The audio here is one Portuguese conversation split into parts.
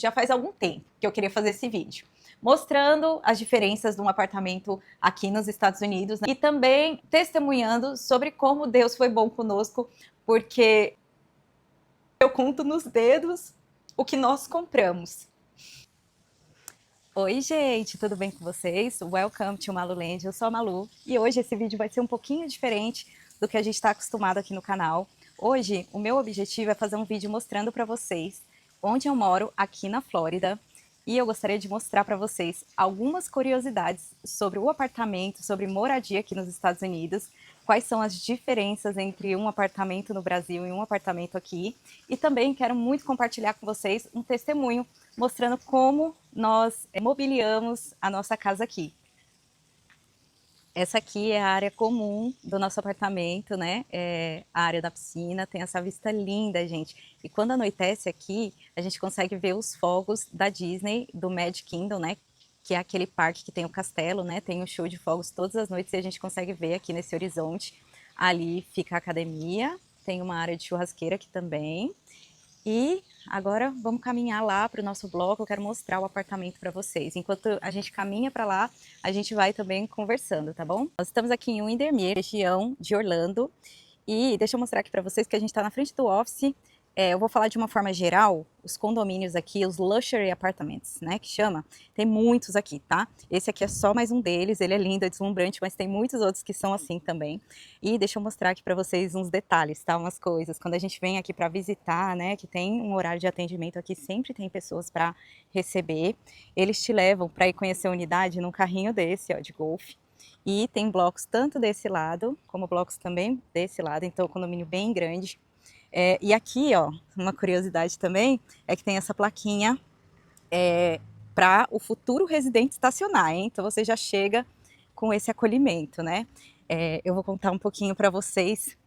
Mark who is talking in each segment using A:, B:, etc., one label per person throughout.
A: Já faz algum tempo que eu queria fazer esse vídeo, mostrando as diferenças de um apartamento aqui nos Estados Unidos, né? E também testemunhando sobre como Deus foi bom conosco, porque eu conto nos dedos o que nós compramos. Oi, gente, tudo bem com vocês? Welcome to Maluland, eu sou a Malu e hoje esse vídeo vai ser um pouquinho diferente do que a gente está acostumado aqui no canal. Hoje, o meu objetivo é fazer um vídeo mostrando para vocês onde eu moro aqui na Flórida e eu gostaria de mostrar para vocês algumas curiosidades sobre o apartamento, sobre moradia aqui nos Estados Unidos, quais são as diferenças entre um apartamento no Brasil e um apartamento aqui, e também quero muito compartilhar com vocês um testemunho mostrando como nós mobiliamos a nossa casa aqui. Essa aqui é a área comum do nosso apartamento, né? É a área da piscina, tem essa vista linda, gente. E quando anoitece aqui, a gente consegue ver os fogos da Disney, do Magic Kingdom, né? Que é aquele parque que tem o castelo, né? Tem um show de fogos todas as noites e a gente consegue ver aqui nesse horizonte. Ali fica a academia, tem uma área de churrasqueira aqui também. E agora vamos caminhar lá para o nosso bloco, eu quero mostrar o apartamento para vocês. Enquanto a gente caminha para lá, a gente vai também conversando, tá bom? Nós estamos aqui em Windermere, região de Orlando, e deixa eu mostrar aqui para vocês que a gente está na frente do office. Eu vou falar de uma forma geral, os condomínios aqui, os Luxury Apartments, né, que chama, tem muitos aqui, tá? Esse aqui é só mais um deles, ele é lindo, é deslumbrante, mas tem muitos outros que são assim também. E deixa eu mostrar aqui para vocês uns detalhes, tá? Umas coisas. Quando a gente vem aqui para visitar, né, que tem um horário de atendimento aqui, sempre tem pessoas para receber. Eles te levam para ir conhecer a unidade num carrinho desse, ó, de golfe. E tem blocos tanto desse lado, como blocos também desse lado, então é um condomínio bem grande. E aqui, ó, uma curiosidade também, é que tem essa plaquinha para o futuro residente estacionar, hein? Então você já chega com esse acolhimento, né? Eu vou contar um pouquinho para vocês,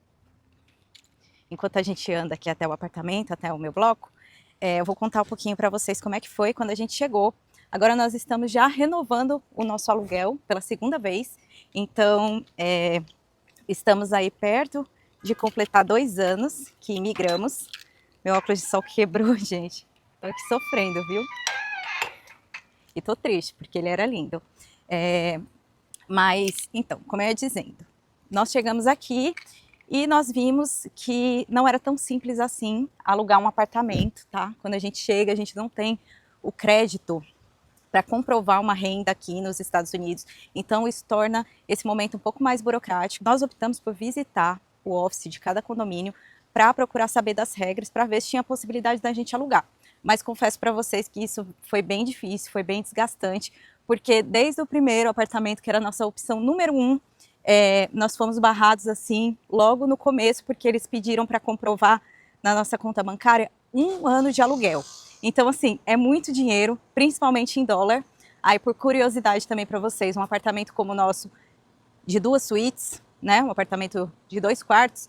A: enquanto a gente anda aqui até o apartamento, até o meu bloco, eu vou contar um pouquinho para vocês como é que foi quando a gente chegou. Agora nós estamos já renovando o nosso aluguel pela segunda vez, então estamos aí perto de completar 2 anos que imigramos. Meu óculos de sol quebrou, gente. Tô aqui sofrendo, viu? E tô triste, porque ele era lindo. Mas, então, como eu ia dizendo, nós chegamos aqui e nós vimos que não era tão simples assim alugar um apartamento, tá? Quando a gente chega, a gente não tem o crédito para comprovar uma renda aqui nos Estados Unidos. Então, isso torna esse momento um pouco mais burocrático. Nós optamos por visitar o office de cada condomínio para procurar saber das regras, para ver se tinha possibilidade da gente alugar. Mas confesso para vocês que isso foi bem difícil, foi bem desgastante, porque desde o primeiro apartamento, que era a nossa opção número 1, nós fomos barrados assim, logo no começo, porque eles pediram para comprovar na nossa conta bancária 1 ano de aluguel. Então, assim, é muito dinheiro, principalmente em dólar. Aí, por curiosidade também para vocês, um apartamento como o nosso, de 2 suítes, né, um apartamento de 2 quartos,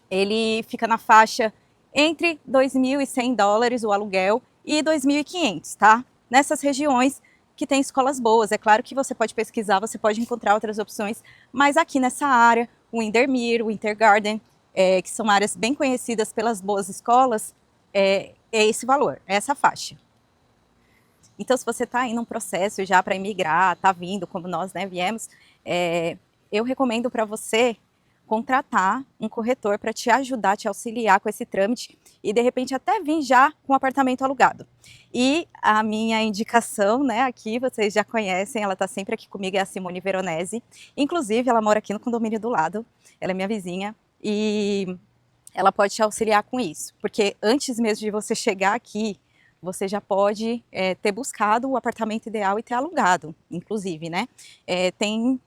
A: ele fica na faixa entre $2.100 o aluguel e 2.500, tá? Nessas regiões que tem escolas boas. É claro que você pode pesquisar, você pode encontrar outras opções, mas aqui nessa área, o Windermere, o Winter Garden, que são áreas bem conhecidas pelas boas escolas, é esse valor, é essa faixa. Então, se você está em um processo já para imigrar, está vindo, como nós, né, viemos, eu recomendo para você contratar um corretor para te ajudar, te auxiliar com esse trâmite e, de repente, até vir já com um apartamento alugado. E a minha indicação, né, aqui, vocês já conhecem, ela está sempre aqui comigo, é a Simone Veronese. Inclusive, ela mora aqui no condomínio do lado, ela é minha vizinha e ela pode te auxiliar com isso, porque antes mesmo de você chegar aqui, você já pode ter buscado o apartamento ideal e ter alugado, inclusive, né? Tem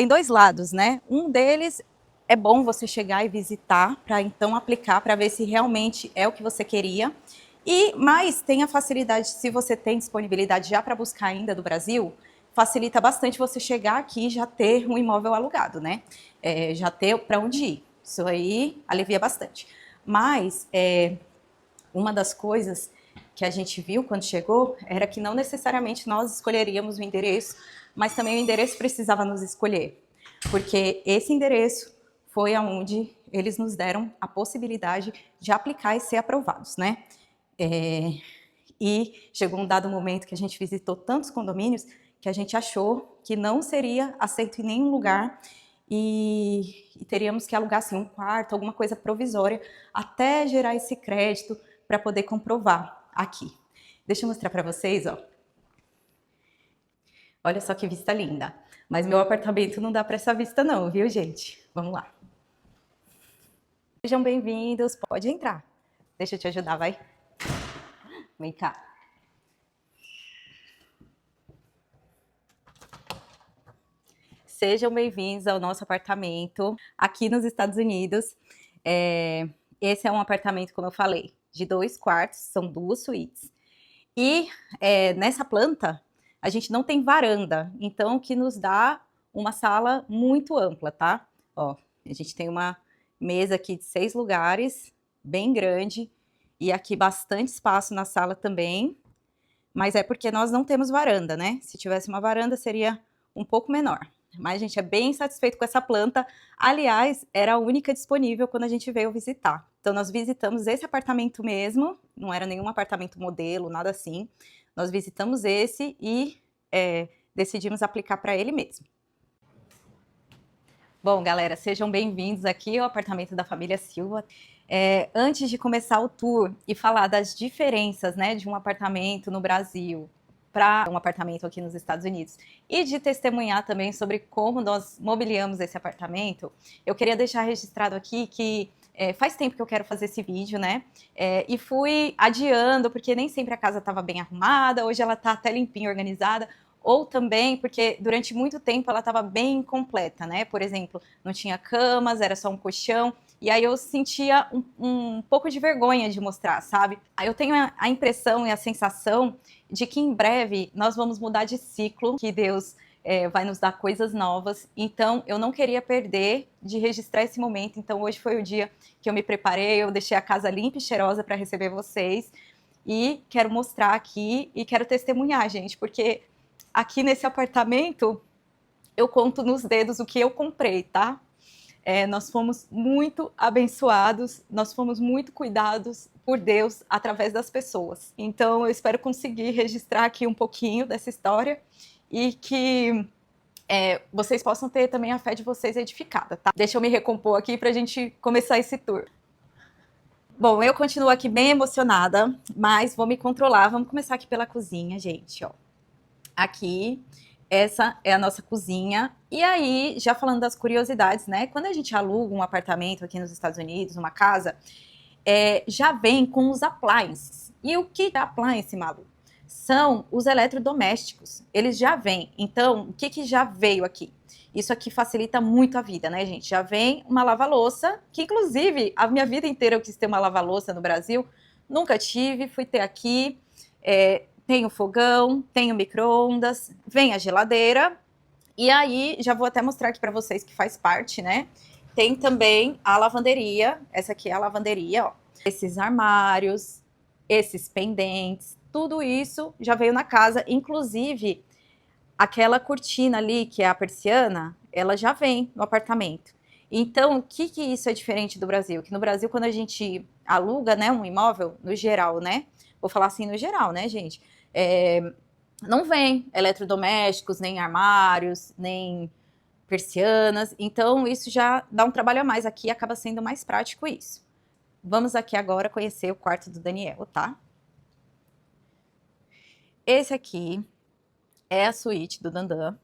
A: 2 lados, né? Um deles é bom você chegar e visitar, para então aplicar, para ver se realmente é o que você queria. Mas tem a facilidade, se você tem disponibilidade já para buscar ainda do Brasil, facilita bastante você chegar aqui e já ter um imóvel alugado, né? Já ter para onde ir. Isso aí alivia bastante. Mas uma das coisas que a gente viu quando chegou era que não necessariamente nós escolheríamos o endereço, mas também o endereço precisava nos escolher, porque esse endereço foi aonde eles nos deram a possibilidade de aplicar e ser aprovados, né? E chegou um dado momento que a gente visitou tantos condomínios que a gente achou que não seria aceito em nenhum lugar e teríamos que alugar assim, um quarto, alguma coisa provisória, até gerar esse crédito para poder comprovar aqui. Deixa eu mostrar para vocês, ó. Olha só que vista linda. Mas meu apartamento não dá para essa vista não, viu, gente? Vamos lá. Sejam bem-vindos, pode entrar. Deixa eu te ajudar, vai. Vem cá. Sejam bem-vindos ao nosso apartamento aqui nos Estados Unidos. Esse é um apartamento, como eu falei, de 2 quartos, são 2 suítes. E nessa planta, a gente não tem varanda, então o que nos dá uma sala muito ampla, tá? Ó, a gente tem uma mesa aqui de 6 lugares, bem grande, e aqui bastante espaço na sala também, mas é porque nós não temos varanda, né? Se tivesse uma varanda, seria um pouco menor. Mas a gente é bem satisfeito com essa planta. Aliás, era a única disponível quando a gente veio visitar. Então, nós visitamos esse apartamento mesmo, não era nenhum apartamento modelo, nada assim. Nós visitamos esse e decidimos aplicar para ele mesmo. Bom, galera, sejam bem-vindos aqui ao apartamento da família Silva. Antes de começar o tour e falar das diferenças, né, de um apartamento no Brasil para um apartamento aqui nos Estados Unidos e de testemunhar também sobre como nós mobiliamos esse apartamento, eu queria deixar registrado aqui que faz tempo que eu quero fazer esse vídeo, né? E fui adiando, porque nem sempre a casa estava bem arrumada, hoje ela está até limpinha, organizada, ou também porque durante muito tempo ela estava bem incompleta, né? Por exemplo, não tinha camas, era só um colchão, e aí eu sentia um pouco de vergonha de mostrar, sabe? Aí eu tenho a impressão e a sensação de que em breve nós vamos mudar de ciclo, que Deus vai nos dar coisas novas, então eu não queria perder de registrar esse momento, então hoje foi o dia que eu me preparei, eu deixei a casa limpa e cheirosa para receber vocês, e quero mostrar aqui e quero testemunhar, gente, porque aqui nesse apartamento eu conto nos dedos o que eu comprei, tá? Nós fomos muito abençoados, nós fomos muito cuidados por Deus através das pessoas. Então eu espero conseguir registrar aqui um pouquinho dessa história e que vocês possam ter também a fé de vocês edificada, tá? Deixa eu me recompor aqui pra gente começar esse tour. Bom, eu continuo aqui bem emocionada, mas vou me controlar. Vamos começar aqui pela cozinha, gente, ó. Aqui, essa é a nossa cozinha. E aí, já falando das curiosidades, né? Quando a gente aluga um apartamento aqui nos Estados Unidos, uma casa, já vem com os appliances. E o que é appliance, Malu? São os eletrodomésticos. Eles já vêm. Então, o que já veio aqui? Isso aqui facilita muito a vida, né, gente? Já vem uma lava-louça, que inclusive a minha vida inteira eu quis ter uma lava-louça no Brasil. Nunca tive, fui ter aqui. Tem o fogão, tem o micro-ondas, vem a geladeira. E aí, já vou até mostrar aqui para vocês que faz parte, né? Tem também a lavanderia. Essa aqui é a lavanderia, ó. Esses armários, esses pendentes, tudo isso já veio na casa. Inclusive, aquela cortina ali, que é a persiana, ela já vem no apartamento. Então, o que isso é diferente do Brasil? Que no Brasil, quando a gente aluga, né, um imóvel, no geral, né? Vou falar assim no geral, né, gente? Não vem eletrodomésticos, nem armários, nem persianas. Então, isso já dá um trabalho a mais aqui, acaba sendo mais prático isso. Vamos aqui agora conhecer o quarto do Daniel, tá? Esse aqui é a suíte do Dandan.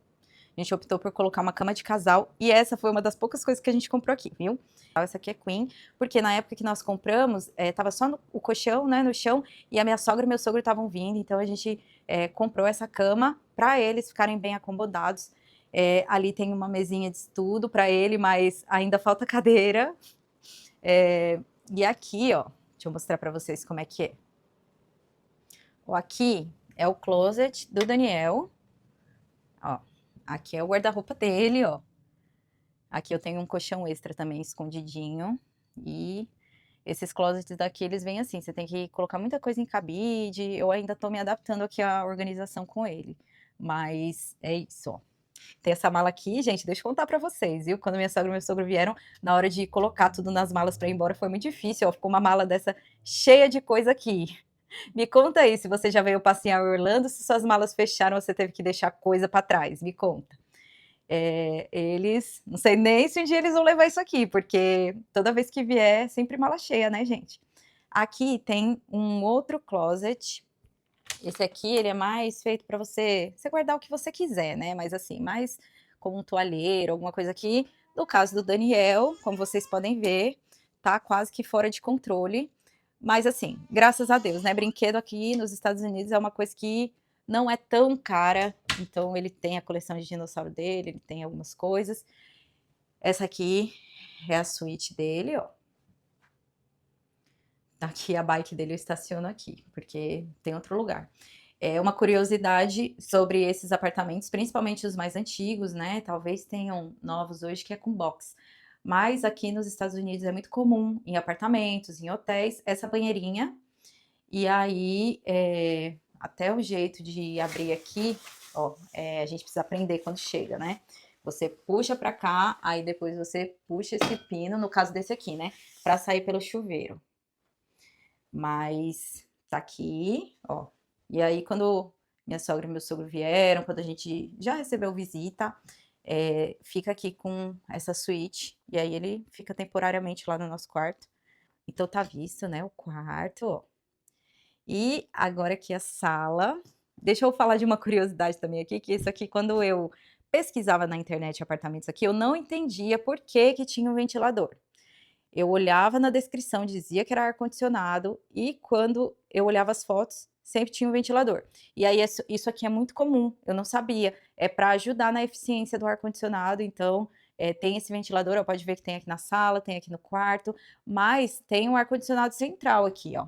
A: A gente optou por colocar uma cama de casal e essa foi uma das poucas coisas que a gente comprou aqui, viu? Essa aqui é queen, porque na época que nós compramos, tava só o colchão, né, no chão, e a minha sogra e meu sogro estavam vindo, então a gente comprou essa cama para eles ficarem bem acomodados. Ali tem uma mesinha de estudo para ele, mas ainda falta cadeira. E aqui, ó, deixa eu mostrar para vocês como é que é. Aqui é o closet do Daniel, ó. Aqui é o guarda-roupa dele, ó. Aqui eu tenho um colchão extra também escondidinho. E esses closets daqui, eles vêm assim, você tem que colocar muita coisa em cabide. Eu ainda tô me adaptando aqui à organização com ele. Mas é isso, ó. Tem essa mala aqui, gente, deixa eu contar pra vocês, viu? Quando minha sogra e meu sogro vieram, na hora de colocar tudo nas malas pra ir embora, foi muito difícil, ó. Ficou uma mala dessa cheia de coisa aqui. Me conta aí se você já veio passear em Orlando, se suas malas fecharam, você teve que deixar coisa para trás, me conta. Eles, não sei nem se um dia eles vão levar isso aqui, porque toda vez que vier, é sempre mala cheia, né, gente? Aqui tem um outro closet. Esse aqui, ele é mais feito para você guardar o que você quiser, né? Mas assim, mais como um toalheiro, alguma coisa aqui. No caso do Daniel, como vocês podem ver, tá quase que fora de controle. Mas assim, graças a Deus, né? Brinquedo aqui nos Estados Unidos é uma coisa que não é tão cara. Então ele tem a coleção de dinossauro dele, ele tem algumas coisas. Essa aqui é a suíte dele, ó. Aqui a bike dele eu estaciono aqui, porque tem outro lugar. É uma curiosidade sobre esses apartamentos, principalmente os mais antigos, né? Talvez tenham novos hoje que é com box. Mas aqui nos Estados Unidos é muito comum, em apartamentos, em hotéis, essa banheirinha. E aí, até o jeito de abrir aqui, ó, a gente precisa aprender quando chega, né? Você puxa pra cá, aí depois você puxa esse pino, no caso desse aqui, né? Pra sair pelo chuveiro. Mas tá aqui, ó. E aí, quando minha sogra e meu sogro vieram, quando a gente já recebeu visita, fica aqui com essa suíte. E aí ele fica temporariamente lá no nosso quarto. Então tá visto, né? O quarto, ó. E agora aqui a sala. Deixa eu falar de uma curiosidade também aqui, que isso aqui, quando eu pesquisava na internet apartamentos aqui, eu não entendia por que que tinha um ventilador. Eu olhava na descrição, dizia que era ar-condicionado, e quando eu olhava as fotos, sempre tinha um ventilador. E aí, isso aqui é muito comum, eu não sabia. É para ajudar na eficiência do ar-condicionado, então tem esse ventilador, ó, pode ver que tem aqui na sala, tem aqui no quarto, mas tem um ar-condicionado central aqui, ó.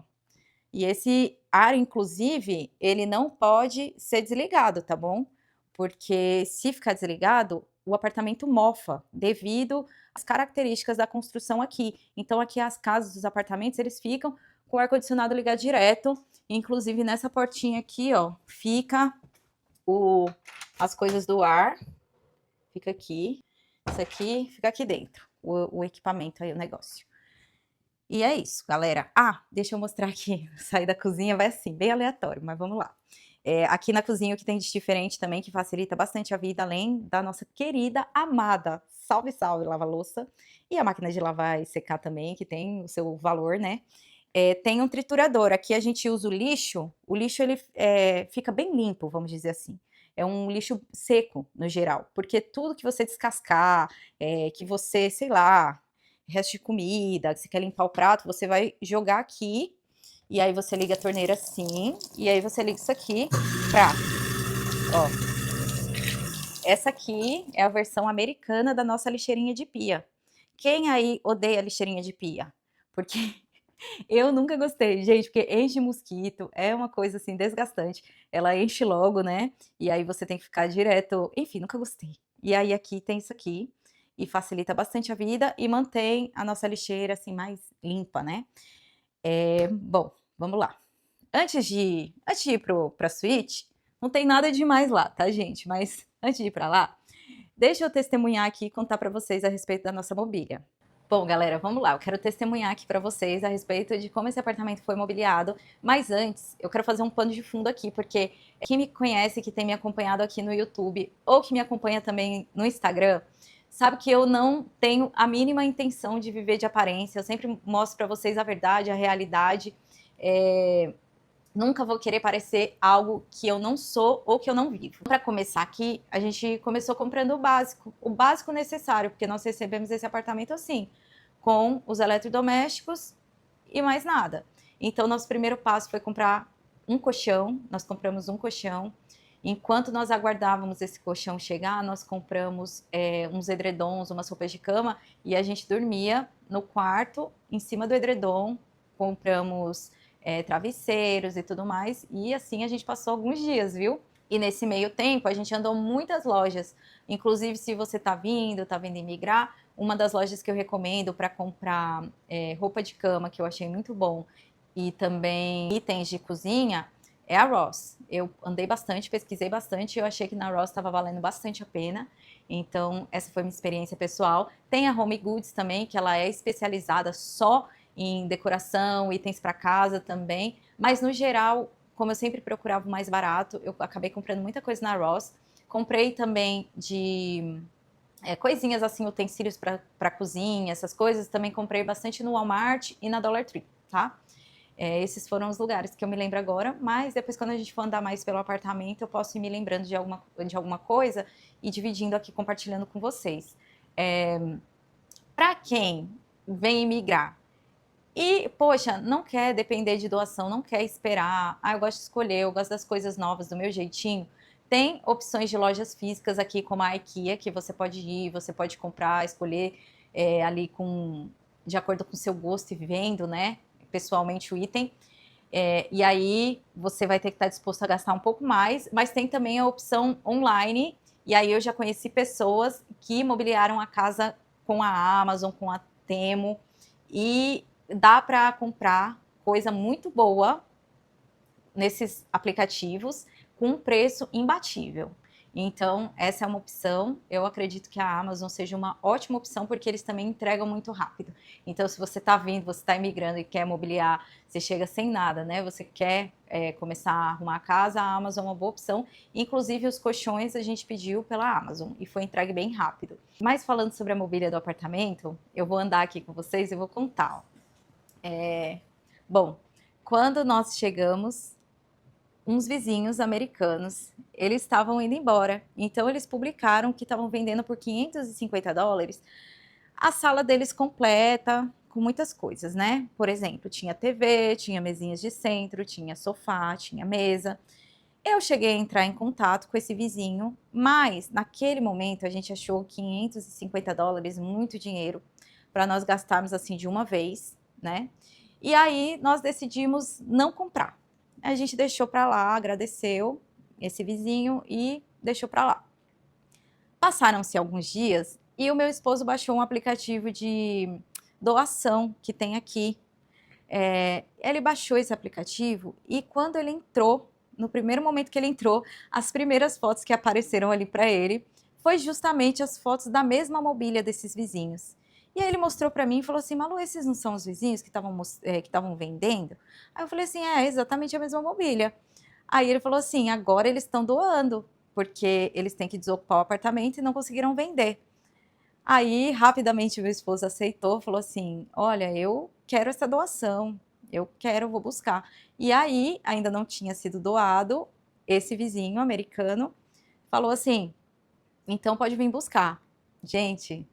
A: E esse ar, inclusive, ele não pode ser desligado, tá bom? Porque se ficar desligado, o apartamento mofa devido às características da construção aqui. Então, aqui as casas dos apartamentos, eles ficam com o ar-condicionado ligado direto. Inclusive, nessa portinha aqui, ó, fica as coisas do ar. Fica aqui. Isso aqui fica aqui dentro. O equipamento aí, o negócio. E é isso, galera. Ah, deixa eu mostrar aqui. Sair da cozinha vai assim, bem aleatório, mas vamos lá. Aqui na cozinha o que tem de diferente também, que facilita bastante a vida, além da nossa querida, amada, salve, salve, lava-louça. E a máquina de lavar e secar também, que tem o seu valor, né? Tem um triturador. Aqui a gente usa o lixo ele fica bem limpo, vamos dizer assim. É um lixo seco, no geral, porque tudo que você descascar, que você, sei lá, resto de comida, que você quer limpar o prato, você vai jogar aqui, e aí você liga a torneira assim, e aí você liga isso aqui pra, ó, essa aqui é a versão americana da nossa lixeirinha de pia. Quem aí odeia lixeirinha de pia? Porque eu nunca gostei, gente, porque enche mosquito, é uma coisa assim desgastante. Ela enche logo, né? E aí você tem que ficar direto. Enfim, nunca gostei. E aí aqui tem isso aqui e facilita bastante a vida e mantém a nossa lixeira assim mais limpa, né? Bom, vamos lá. Antes de ir pra suíte, não tem nada demais lá, tá, gente? Mas antes de ir pra lá, deixa eu testemunhar aqui e contar pra vocês a respeito da nossa mobília. Bom, galera, vamos lá. Eu quero testemunhar aqui para vocês a respeito de como esse apartamento foi mobiliado. Mas antes, eu quero fazer um pano de fundo aqui, porque quem me conhece, que tem me acompanhado aqui no YouTube, ou que me acompanha também no Instagram, sabe que eu não tenho a mínima intenção de viver de aparência. Eu sempre mostro para vocês a verdade, a realidade. Nunca vou querer parecer algo que eu não sou ou que eu não vivo. Para começar aqui, a gente começou comprando o básico necessário, porque nós recebemos esse apartamento assim, com os eletrodomésticos e mais nada. Então, nosso primeiro passo foi comprar um colchão, nós compramos um colchão. Enquanto nós aguardávamos esse colchão chegar, nós compramos uns edredons, umas roupas de cama, e a gente dormia no quarto, em cima do edredom, compramos travesseiros e tudo mais, e assim a gente passou alguns dias, viu? E nesse meio tempo a gente andou muitas lojas, inclusive se você tá vindo imigrar, uma das lojas que eu recomendo para comprar roupa de cama, que eu achei muito bom, e também itens de cozinha, é a Ross. Eu andei bastante, pesquisei bastante, e eu achei que na Ross estava valendo bastante a pena, então essa foi minha experiência pessoal. Tem a Home Goods também, que ela é especializada só em decoração, itens para casa também, Mas no geral, como eu sempre procurava o mais barato, eu acabei comprando muita coisa na Ross. Comprei também de coisinhas assim, utensílios para cozinha, essas coisas. Também comprei bastante no Walmart e na Dollar Tree, tá? Esses foram os lugares que eu me lembro agora, mas depois quando a gente for andar mais pelo apartamento, eu posso ir me lembrando de alguma coisa e dividindo aqui, compartilhando com vocês. Para quem vem imigrar e, poxa, não quer depender de doação, não quer esperar, eu gosto de escolher, eu gosto das coisas novas do meu jeitinho, tem opções de lojas físicas aqui, como a IKEA, que você pode ir, você pode comprar, escolher ali de acordo com o seu gosto e vendo, né, pessoalmente o item. E aí você vai ter que estar disposto a gastar um pouco mais, mas tem também a opção online, e aí eu já conheci pessoas que mobiliaram a casa com a Amazon, com a Temu, e dá para comprar coisa muito boa nesses aplicativos com um preço imbatível. Então, essa é uma opção. Eu acredito que a Amazon seja uma ótima opção, porque eles também entregam muito rápido. Então, se você está vindo, você está imigrando e quer mobiliar, você chega sem nada, né? Você quer começar a arrumar a casa, a Amazon é uma boa opção. Inclusive, os colchões a gente pediu pela Amazon e foi entregue bem rápido. Mas falando sobre a mobília do apartamento, eu vou andar aqui com vocês e vou contar. Bom, quando nós chegamos, uns vizinhos americanos, eles estavam indo embora. Então eles publicaram que estavam vendendo por $550 a sala deles completa, com muitas coisas, né? Por exemplo, tinha TV, tinha mesinhas de centro, tinha sofá, tinha mesa. Eu cheguei a entrar em contato com esse vizinho, mas naquele momento a gente achou $550 muito dinheiro para nós gastarmos assim de uma vez, né? E aí nós decidimos não comprar. A gente deixou para lá, agradeceu esse vizinho e deixou para lá. Passaram-se alguns dias e o meu esposo baixou um aplicativo de doação que tem aqui. Ele baixou esse aplicativo e quando ele entrou, no primeiro momento que ele entrou, as primeiras fotos que apareceram ali para ele foi justamente as fotos da mesma mobília desses vizinhos. E aí ele mostrou para mim e falou assim: Malu, esses não são os vizinhos que estavam vendendo? Aí eu falei assim: é exatamente a mesma mobília. Aí ele falou assim: agora eles estão doando, porque eles têm que desocupar o apartamento e não conseguiram vender. Aí, rapidamente, meu esposo aceitou, falou assim: olha, eu quero essa doação, eu quero, vou buscar. E aí, ainda não tinha sido doado, esse vizinho americano falou assim: então pode vir buscar. Gente,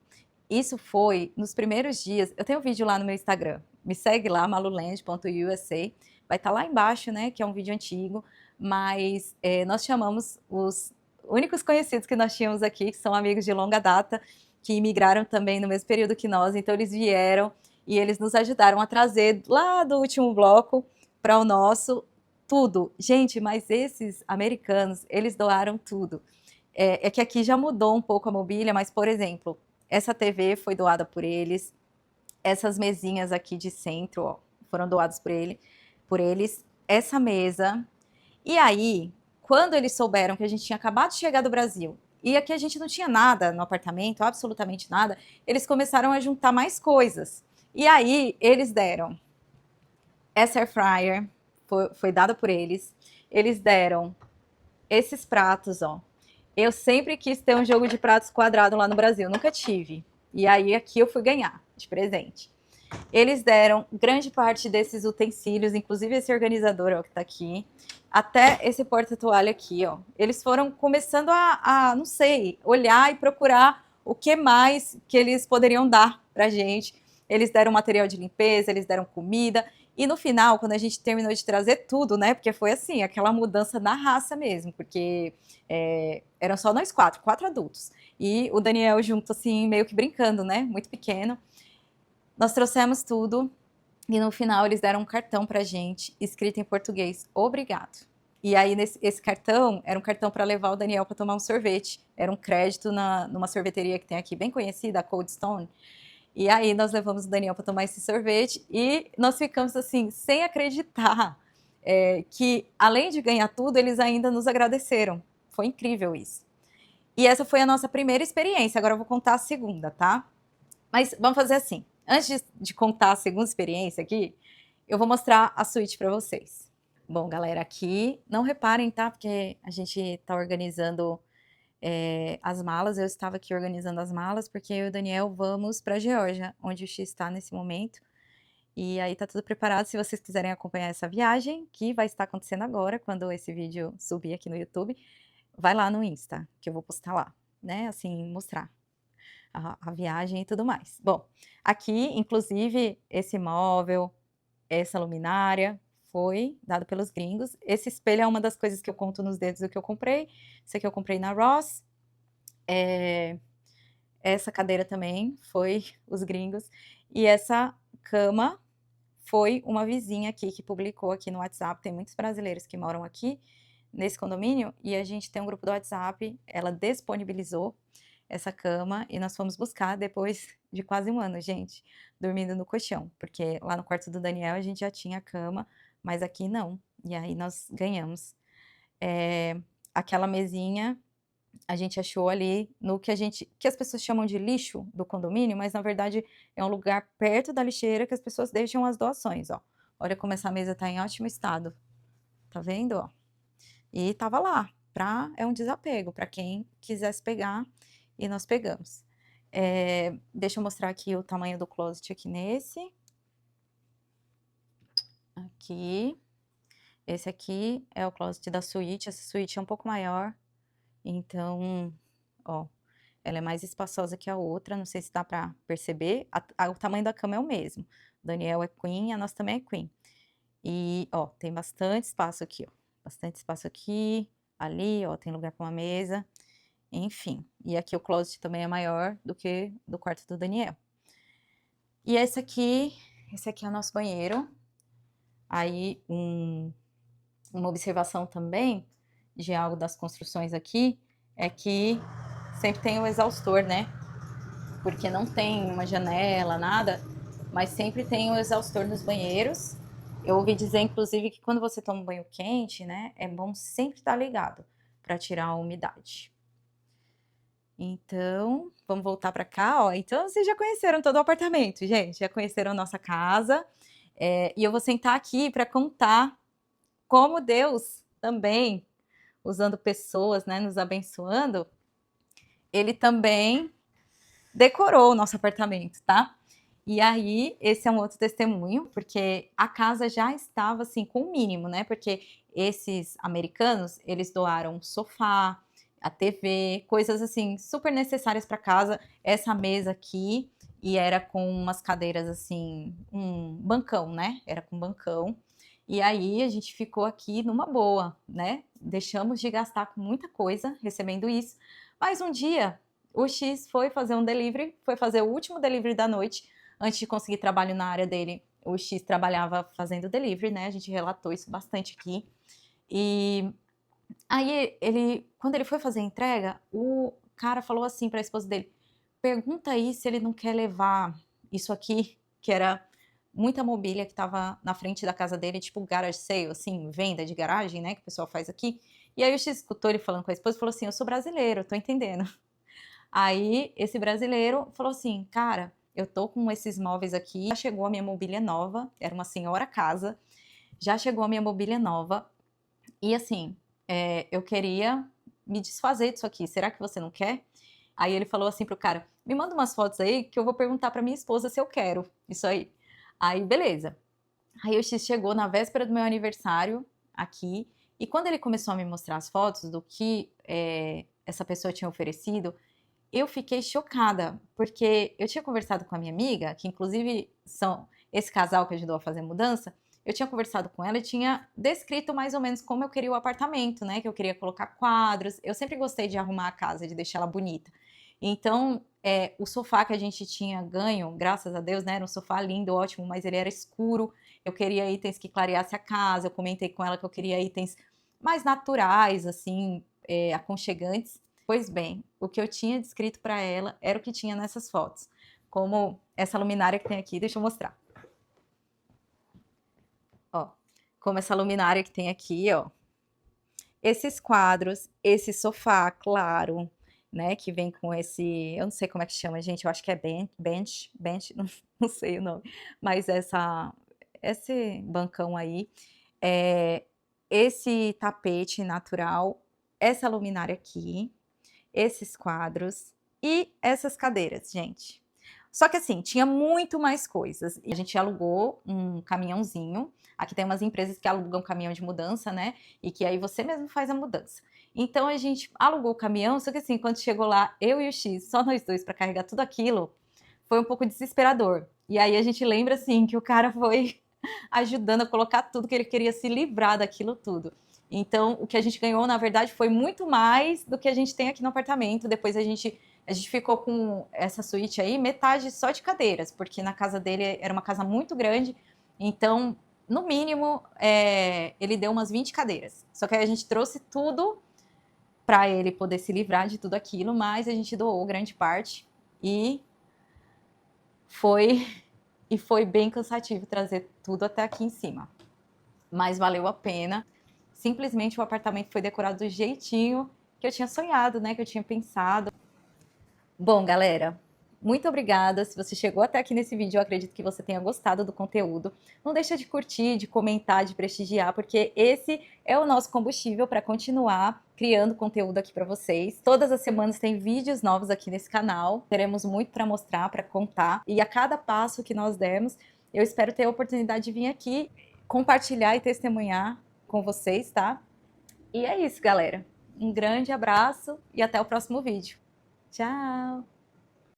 A: isso foi nos primeiros dias. Eu tenho um vídeo lá no meu Instagram. Me segue lá, maluland.usa. Vai estar lá embaixo, né? Que é um vídeo antigo. Mas nós chamamos os únicos conhecidos que nós tínhamos aqui, que são amigos de longa data, que imigraram também no mesmo período que nós. Então eles vieram e eles nos ajudaram a trazer lá do último bloco para o nosso tudo. Gente, mas esses americanos, eles doaram tudo. É que aqui já mudou um pouco a mobília, mas, por exemplo, essa TV foi doada por eles, essas mesinhas aqui de centro, ó, foram doadas por eles, essa mesa. E aí, quando eles souberam que a gente tinha acabado de chegar do Brasil e aqui a gente não tinha nada no apartamento, absolutamente nada, eles começaram a juntar mais coisas. E aí, eles deram essa air fryer, foi dada por eles. Eles deram esses pratos, ó. Eu sempre quis ter um jogo de pratos quadrado lá no Brasil, nunca tive. E aí aqui eu fui ganhar de presente. Eles deram grande parte desses utensílios, inclusive esse organizador, ó, que tá aqui, até esse porta-toalha aqui, ó. Eles foram começando não sei, olhar e procurar o que mais que eles poderiam dar pra gente. Eles deram material de limpeza, eles deram comida. E no final, quando a gente terminou de trazer tudo, né? Porque foi assim, aquela mudança na raça mesmo, porque eram só nós quatro adultos. E o Daniel junto, assim, meio que brincando, né? Muito pequeno. Nós trouxemos tudo e no final eles deram um cartão pra gente, escrito em português, obrigado. E aí esse cartão era um cartão para levar o Daniel para tomar um sorvete. Era um crédito numa sorveteria que tem aqui, bem conhecida, a Cold Stone. E aí nós levamos o Daniel para tomar esse sorvete e nós ficamos assim, sem acreditar que além de ganhar tudo, eles ainda nos agradeceram. Foi incrível isso. E essa foi a nossa primeira experiência, agora eu vou contar a segunda, tá? Mas vamos fazer assim, antes de contar a segunda experiência aqui, eu vou mostrar a suíte para vocês. Bom, galera, aqui, não reparem, tá? Porque a gente tá organizando as malas. Eu estava aqui organizando as malas porque eu e o Daniel vamos para a Geórgia, onde o X está nesse momento. E aí tá tudo preparado. Se vocês quiserem acompanhar essa viagem, que vai estar acontecendo agora, quando esse vídeo subir aqui no YouTube, vai lá no Insta, que eu vou postar lá, né? Assim, mostrar a viagem e tudo mais. Bom, aqui, inclusive, esse móvel, essa luminária foi dado pelos gringos. Esse espelho é uma das coisas que eu conto nos dedos do que eu comprei. Esse aqui eu comprei na Ross. Essa cadeira também foi os gringos. E essa cama foi uma vizinha aqui que publicou aqui no WhatsApp. Tem muitos brasileiros que moram aqui nesse condomínio e a gente tem um grupo do WhatsApp. Ela disponibilizou essa cama e nós fomos buscar depois de quase um ano, gente, dormindo no colchão, porque lá no quarto do Daniel a gente já tinha cama, mas aqui não. E aí nós ganhamos. Aquela mesinha a gente achou ali no que as pessoas chamam de lixo do condomínio, mas na verdade é um lugar perto da lixeira que as pessoas deixam as doações, ó. Olha como essa mesa tá em ótimo estado. Tá vendo, ó? E tava lá, é um desapego para quem quisesse pegar e nós pegamos. Deixa eu mostrar aqui o tamanho do closet aqui nesse. Aqui. Esse aqui é o closet da suíte. Essa suíte é um pouco maior. Então, ó, ela é mais espaçosa que a outra. Não sei se dá para perceber. O tamanho da cama é o mesmo. O Daniel é queen, a nossa também é queen. E, ó, tem bastante espaço aqui, ó. Bastante espaço aqui, ali, ó, tem lugar para uma mesa. Enfim, e aqui o closet também é maior do que do quarto do Daniel. E esse aqui é o nosso banheiro. Aí, uma observação também de algo das construções aqui é que sempre tem o exaustor, né? Porque não tem uma janela, nada, mas sempre tem o exaustor nos banheiros. Eu ouvi dizer, inclusive, que quando você toma um banho quente, né, é bom sempre estar ligado para tirar a umidade. Então, vamos voltar para cá, ó. Então, vocês já conheceram todo o apartamento, gente, já conheceram a nossa casa. E eu vou sentar aqui para contar como Deus também, usando pessoas, né, nos abençoando, ele também decorou o nosso apartamento, tá? E aí, esse é um outro testemunho, porque a casa já estava assim com o mínimo, né? Porque esses americanos, eles doaram sofá, a TV, coisas assim super necessárias para casa. Essa mesa aqui e era com umas cadeiras assim, um bancão, né? Era com bancão. E aí a gente ficou aqui numa boa, né? Deixamos de gastar com muita coisa recebendo isso. Mas um dia o X foi fazer um delivery, foi fazer o último delivery da noite antes de conseguir trabalho na área dele. O X trabalhava fazendo delivery, né? A gente relatou isso bastante aqui. E aí quando ele foi fazer a entrega, o cara falou assim para a esposa dele: pergunta aí se ele não quer levar isso aqui, que era muita mobília que estava na frente da casa dele, tipo garage sale, assim, venda de garagem, né, que o pessoal faz aqui. E aí o X escutou ele falando com a esposa e falou assim: eu sou brasileiro, tô entendendo. Aí esse brasileiro falou assim: cara, eu tô com esses móveis aqui, já chegou a minha mobília nova, era uma senhora casa, já chegou a minha mobília nova, e assim, eu queria me desfazer disso aqui, será que você não quer? Aí ele falou assim pro cara: me manda umas fotos aí que eu vou perguntar pra minha esposa se eu quero isso aí. Aí, beleza. Aí o X chegou na véspera do meu aniversário aqui, e quando ele começou a me mostrar as fotos do que essa pessoa tinha oferecido, eu fiquei chocada, porque eu tinha conversado com a minha amiga, que inclusive são esse casal que ajudou a fazer a mudança, eu tinha conversado com ela e tinha descrito mais ou menos como eu queria o apartamento, né? Que eu queria colocar quadros. Eu sempre gostei de arrumar a casa, de deixar ela bonita. Então, o sofá que a gente tinha ganho, graças a Deus, né? Era um sofá lindo, ótimo, mas ele era escuro. Eu queria itens que clareasse a casa. Eu comentei com ela que eu queria itens mais naturais, assim, aconchegantes. Pois bem, o que eu tinha descrito para ela era o que tinha nessas fotos. Como essa luminária que tem aqui, deixa eu mostrar. Ó, como essa luminária que tem aqui, ó. Esses quadros, esse sofá, claro, né, que vem com esse, eu não sei como é que chama, gente, eu acho que é bench, não sei o nome, mas esse bancão aí, esse tapete natural, essa luminária aqui, esses quadros e essas cadeiras, gente. Só que assim, tinha muito mais coisas. A gente alugou um caminhãozinho. Aqui tem umas empresas que alugam caminhão de mudança, né? E que aí você mesmo faz a mudança. Então a gente alugou o caminhão, só que assim, quando chegou lá, eu e o X, só nós dois para carregar tudo aquilo, foi um pouco desesperador. E aí a gente lembra assim que o cara foi ajudando a colocar tudo, que ele queria se livrar daquilo tudo. Então, o que a gente ganhou, na verdade, foi muito mais do que a gente tem aqui no apartamento. Depois a gente ficou com essa suíte aí, metade só de cadeiras, porque na casa dele era uma casa muito grande. Então, no mínimo, ele deu umas 20 cadeiras. Só que aí a gente trouxe tudo para ele poder se livrar de tudo aquilo, mas a gente doou grande parte e foi bem cansativo trazer tudo até aqui em cima. Mas valeu a pena. Simplesmente o apartamento foi decorado do jeitinho que eu tinha sonhado, né? Que eu tinha pensado. Bom, galera, muito obrigada. Se você chegou até aqui nesse vídeo, eu acredito que você tenha gostado do conteúdo. Não deixa de curtir, de comentar, de prestigiar, porque esse é o nosso combustível para continuar criando conteúdo aqui para vocês. Todas as semanas tem vídeos novos aqui nesse canal. Teremos muito para mostrar, para contar. E a cada passo que nós demos, eu espero ter a oportunidade de vir aqui compartilhar e testemunhar com vocês, tá? E é isso, galera. Um grande abraço e até o próximo vídeo. Tchau!